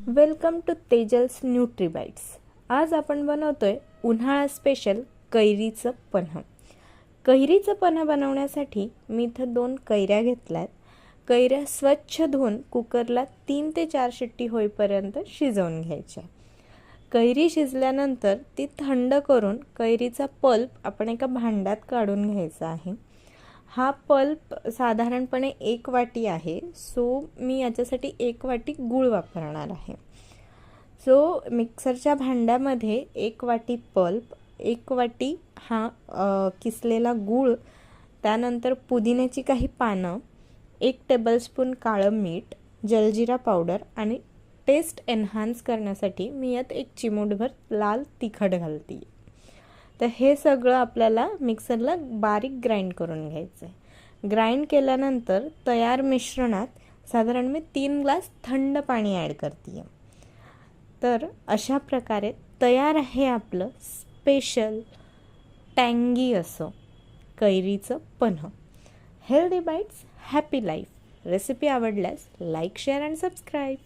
Welcome to Tejal's nutri bites. आज आपण बनवतोय उन्हाळा स्पेशल कैरीचं पन्ह। कैरीचं पन्ह बनवण्यासाठी मी इथं 2 कैऱ्या घेतल्यात। कैऱ्या स्वच्छ धुवून कुकरला 3 ते 4 शिट्टी होईपर्यंत शिजवून घ्यायच्या। कैरी शिजल्यानंतर ती थंड करून कैरीचा पल्प आपण एका भांड्यात काढून घ्यायचा आहे। हा पल्प साधारणपणे 1 वाटी आहे, सो मी याच्यासाठी 1 वाटी गूळ वापरणार आहे। सो मिक्सरच्या भांड्यामध्ये 1 वाटी पल्प, 1 वाटी हा किसलेला गूळ, त्यानंतर पुदिन्याची काही पानं, 1 टेबलस्पून काळं मीठ, जलजिरा पावडर आणि टेस्ट एन्हान्स करण्यासाठी मी यात 1 चिमूटभर लाल तिखट घालते। तर हे सगळं आपल्याला मिक्सरला बारीक ग्राइंड करून घ्यायचं आहे। ग्राइंड केल्यानंतर तयार मिश्रणात साधारण मी 3 ग्लास थंड पाणी ॲड करते। तर अशा प्रकारे तयार आहे आपलं स्पेशल टँगी असं कैरीचं पन्ह। Healthy bites, happy life. Recipe आवडल्यास लाईक, शेअर अँड सबस्क्राईब।